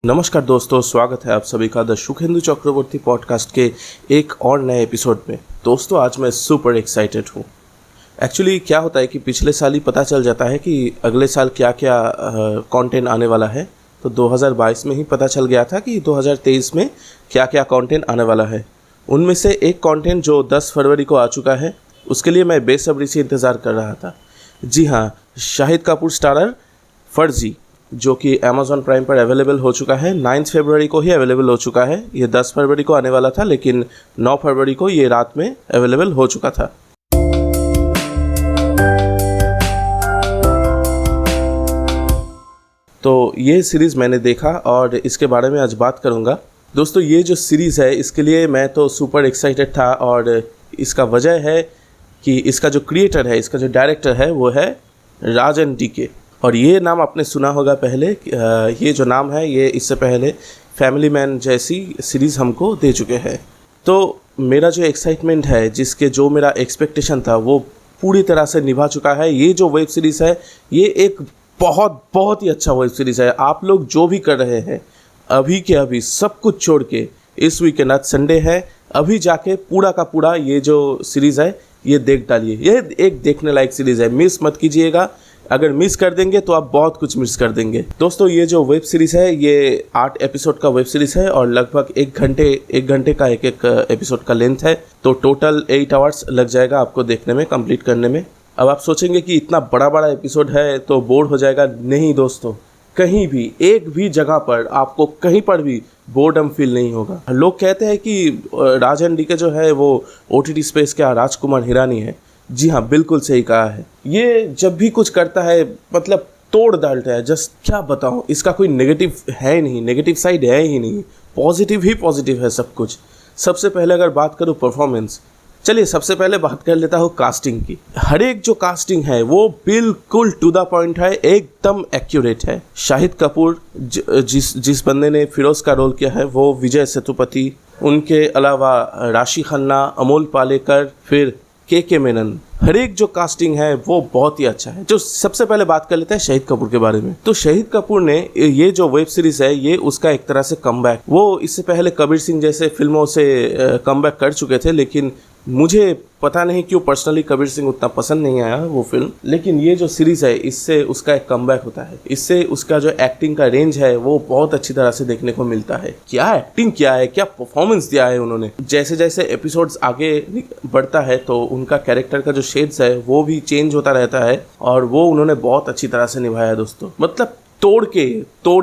नमस्कार दोस्तों, स्वागत है आप सभी का द सुखेंदु चक्रवर्ती पॉडकास्ट के एक और नए एपिसोड में। दोस्तों आज मैं सुपर एक्साइटेड हूँ। एक्चुअली क्या होता है कि पिछले साल ही पता चल जाता है कि अगले साल क्या क्या कंटेंट आने वाला है। तो 2022 में ही पता चल गया था कि 2023 में क्या क्या कंटेंट आने वाला है। उनमें से एक कंटेंट जो 10 फरवरी को आ चुका है, उसके लिए मैं बेसब्री से इंतज़ार कर रहा था। जी हाँ, शाहिद कपूर स्टारर फर्जी, जो कि अमेज़ॉन प्राइम पर अवेलेबल हो चुका है। 9 फरवरी को ही अवेलेबल हो चुका है। ये 10 फरवरी को आने वाला था, लेकिन 9 फरवरी को ये रात में अवेलेबल हो चुका था। तो ये सीरीज़ मैंने देखा और इसके बारे में आज बात करूँगा। दोस्तों ये जो सीरीज़ है, इसके लिए मैं तो सुपर एक्साइटेड था और इसका वजह है कि इसका जो क्रिएटर है, इसका जो डायरेक्टर है, वो है राजन डीके। और ये नाम आपने सुना होगा पहले। ये जो नाम है, ये इससे पहले फैमिली मैन जैसी सीरीज़ हमको दे चुके हैं। तो मेरा जो एक्साइटमेंट है, जिसके जो मेरा एक्सपेक्टेशन था, वो पूरी तरह से निभा चुका है। ये जो वेब सीरीज़ है, ये एक बहुत ही अच्छा वेब सीरीज़ है। आप लोग जो भी कर रहे हैं, अभी के अभी सब कुछ छोड़ के, इस वीकेंड आज संडे है, अभी जाके पूरा का पूरा ये जो सीरीज़ है ये देख डालिए। ये एक देखने लायक सीरीज़ है, मिस मत कीजिएगा। अगर मिस कर देंगे तो आप बहुत कुछ मिस कर देंगे। दोस्तों ये जो वेब सीरीज़ है, ये 8 एपिसोड का वेब सीरीज़ है और लगभग एक घंटे का एक एपिसोड का लेंथ है। तो टोटल 8 आवर्स लग जाएगा आपको देखने में, कंप्लीट करने में। अब आप सोचेंगे कि इतना बड़ा एपिसोड है तो बोर हो जाएगा। नहीं दोस्तों, कहीं भी एक भी जगह पर आपको कहीं पर भी बोर्डम फील नहीं होगा। लोग कहते हैं कि राजन डीके जो है वो OTT स्पेस का राजकुमार हिरानी है। जी हाँ, बिल्कुल सही कहा है। ये जब भी कुछ करता है, मतलब तोड़ डालता है। जस्ट क्या बताऊँ, इसका कोई नेगेटिव है नहीं, नेगेटिव साइड है ही नहीं, पॉजिटिव ही पॉजिटिव है सब कुछ। सबसे पहले अगर बात करूँ परफॉर्मेंस, चलिए सबसे पहले बात कर लेता हूँ कास्टिंग की। हर एक जो कास्टिंग है वो बिल्कुल टू द पॉइंट है, एकदम एक्यूरेट है। शाहिद कपूर जिस बंदे ने फिरोज का रोल किया है, वो विजय सेतुपति। उनके अलावा राशि खन्ना, अमोल पालेकर, फिर के मेनन। हर एक जो कास्टिंग है वो बहुत ही अच्छा है। जो सबसे पहले बात कर लेते हैं शाहिद कपूर के बारे में। तो शाहिद कपूर ने ये जो वेब सीरीज है, ये उसका एक तरह से कमबैक। वो इससे पहले कबीर सिंह जैसे फिल्मों से कमबैक कर चुके थे, लेकिन मुझे पता नहीं क्यों पर्सनली कबीर सिंह उतना पसंद नहीं आया वो फिल्म। लेकिन ये जो सीरीज़ है, इससे उसका एक कमबैक होता है। इससे उसका जो एक्टिंग का रेंज है वो बहुत अच्छी तरह से देखने को मिलता है। क्या एक्टिंग किया है, क्या परफॉर्मेंस दिया है उन्होंने। जैसे जैसे एपिसोड्स आगे बढ़ता है तो उनका कैरेक्टर का जो शेड्स है वो भी चेंज होता रहता है और वो उन्होंने बहुत अच्छी तरह से निभाया दोस्तों। मतलब तोड़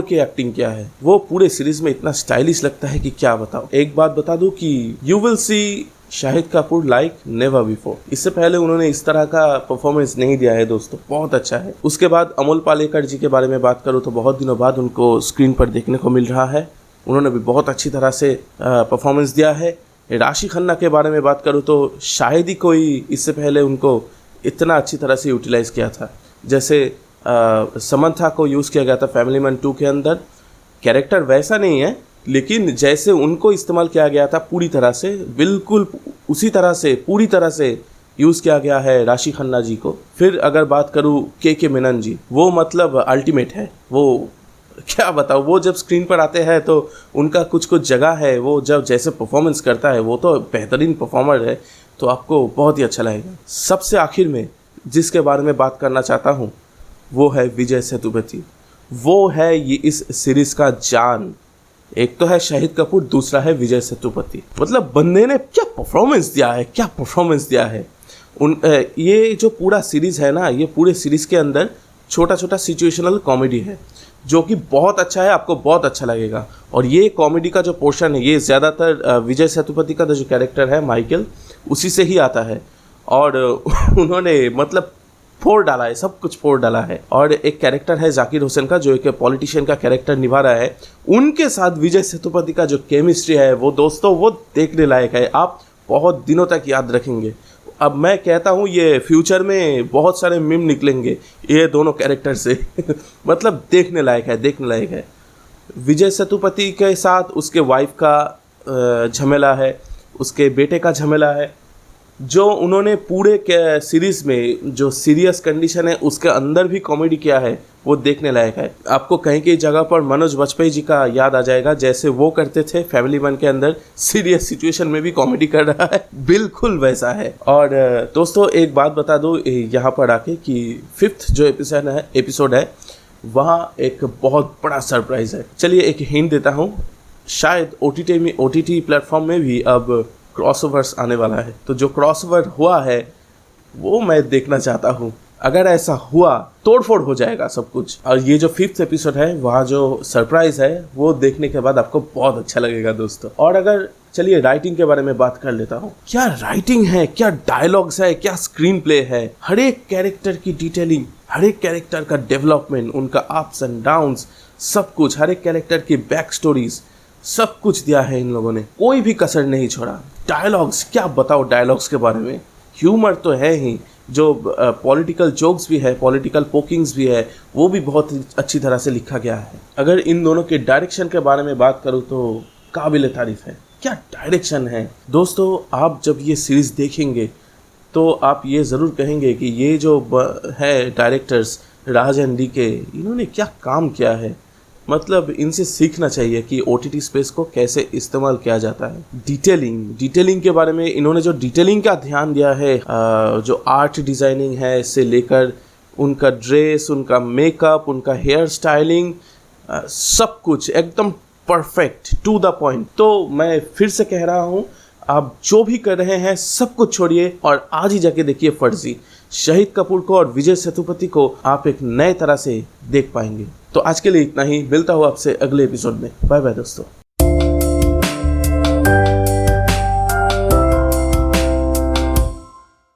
के एक्टिंग किया है। वो पूरे सीरीज में इतना स्टाइलिश लगता है कि क्या बताओ। एक बात बता दूं कि you will see Shahid Kapoor like never before. इससे पहले उन्होंने इस तरह का परफॉर्मेंस नहीं दिया है दोस्तों, बहुत अच्छा है। उसके बाद अमोल पालेकर जी के बारे में बात करूँ तो बहुत दिनों बाद उनको स्क्रीन पर देखने को मिल रहा है। उन्होंने भी बहुत अच्छी तरह से परफॉर्मेंस दिया है। राशि खन्ना के बारे में बात करूँ तो शायद ही कोई इससे पहले उनको इतना अच्छी तरह से यूटिलाइज किया था जैसे समंथा को यूज़ किया गया था फैमिली मैन 2 के अंदर। कैरेक्टर वैसा नहीं है, लेकिन जैसे उनको इस्तेमाल किया गया था पूरी तरह से, बिल्कुल उसी तरह से पूरी तरह से यूज़ किया गया है राशि खन्ना जी को। फिर अगर बात करूँ के मेनन जी, वो मतलब अल्टीमेट है। वो क्या बताओ, वो जब स्क्रीन पर आते हैं तो उनका कुछ जगह है। वो जब जैसे परफॉर्मेंस करता है, वो तो बेहतरीन परफॉर्मर है, तो आपको बहुत ही अच्छा लगेगा। सबसे आखिर में जिसके बारे में बात करना चाहता हूँ वो है विजय सेतुपति। वो है ये इस सीरीज़ का जान। एक तो है शाहिद कपूर, दूसरा है विजय सेतुपति। मतलब बंदे ने क्या परफॉर्मेंस दिया है। ये जो पूरा सीरीज़ है ना, ये पूरे सीरीज़ के अंदर छोटा छोटा सिचुएशनल कॉमेडी है जो कि बहुत अच्छा है, आपको बहुत अच्छा लगेगा। और ये कॉमेडी का जो पोर्शन है, ये ज़्यादातर विजय सेतुपति का जो कैरेक्टर है माइकल, उसी से ही आता है। और उन्होंने मतलब फोड़ डाला है, सब कुछ फोड़ डाला है। और एक कैरेक्टर है जाकिर हुसैन का, जो एक पॉलिटिशियन का कैरेक्टर निभा रहा है। उनके साथ विजय सेतुपति का जो केमिस्ट्री है वो दोस्तों, वो देखने लायक है। आप बहुत दिनों तक याद रखेंगे। अब मैं कहता हूँ ये फ्यूचर में बहुत सारे मीम निकलेंगे ये दोनों कैरेक्टर से। मतलब देखने लायक है। विजय सेतुपति के साथ उसके वाइफ का झमेला है, उसके बेटे का झमेला है। जो उन्होंने पूरे सीरीज में जो सीरियस कंडीशन है उसके अंदर भी कॉमेडी किया है वो देखने लायक है। आपको कहीं कहीं जगह पर मनोज वाजपेयी जी का याद आ जाएगा, जैसे वो करते थे फैमिली मैन के अंदर, सीरियस सिचुएशन में भी कॉमेडी कर रहा है, बिल्कुल वैसा है। और दोस्तों एक बात बता दो यहाँ पर आके कि 5th जो एपिसोड है वहाँ एक बहुत बड़ा सरप्राइज है। चलिए एक हिंट देता हूँ, शायद OTT प्लेटफॉर्म में भी अब क्रॉसओवर्स आने वाला है। तो जो क्रॉसओवर हुआ है वो मैं देखना चाहता हूँ। अगर ऐसा हुआ तोड़फोड़ हो जाएगा सब कुछ। और ये जो 5th एपिसोड है वहाँ जो सरप्राइज है वो देखने के बाद आपको बहुत अच्छा लगेगा दोस्तों। और अगर चलिए राइटिंग के बारे में बात कर लेता हूँ। क्या राइटिंग है, क्या डायलॉग्स है, क्या स्क्रीन प्ले है, हर एक कैरेक्टर की डिटेलिंग, हर एक कैरेक्टर का डेवलपमेंट, उनका अप्स एंड डाउन्स, सब कुछ, हर एक कैरेक्टर की बैक स्टोरीज, सब कुछ दिया है इन लोगों ने, कोई भी कसर नहीं छोड़ा। डायलॉग्स, क्या बताओ डायलॉग्स के बारे में, ह्यूमर तो है ही, जो पॉलिटिकल जोक्स भी है, पॉलिटिकल पोकिंग्स भी है, वो भी बहुत अच्छी तरह से लिखा गया है। अगर इन दोनों के डायरेक्शन के बारे में बात करूँ तो काबिल तारीफ है। क्या डायरेक्शन है दोस्तों। आप जब ये सीरीज देखेंगे तो आप ये ज़रूर कहेंगे कि ये जो है डायरेक्टर्स राज एंड DK, इन्होंने क्या काम किया है। मतलब इनसे सीखना चाहिए कि OTT स्पेस को कैसे इस्तेमाल किया जाता है। डिटेलिंग के बारे में इन्होंने जो डिटेलिंग का ध्यान दिया है, जो आर्ट डिज़ाइनिंग है से लेकर उनका ड्रेस, उनका मेकअप, उनका हेयर स्टाइलिंग, सब कुछ एकदम परफेक्ट टू द पॉइंट। तो मैं फिर से कह रहा हूँ, आप जो भी कर रहे हैं सब कुछ छोड़िए और आज ही जाके देखिए फर्जी। शाहिद कपूर को और विजय सेतुपति को आप एक नए तरह से देख पाएंगे। तो आज के लिए इतना ही, मिलता हूँ आपसे अगले एपिसोड में। बाय बाय दोस्तों।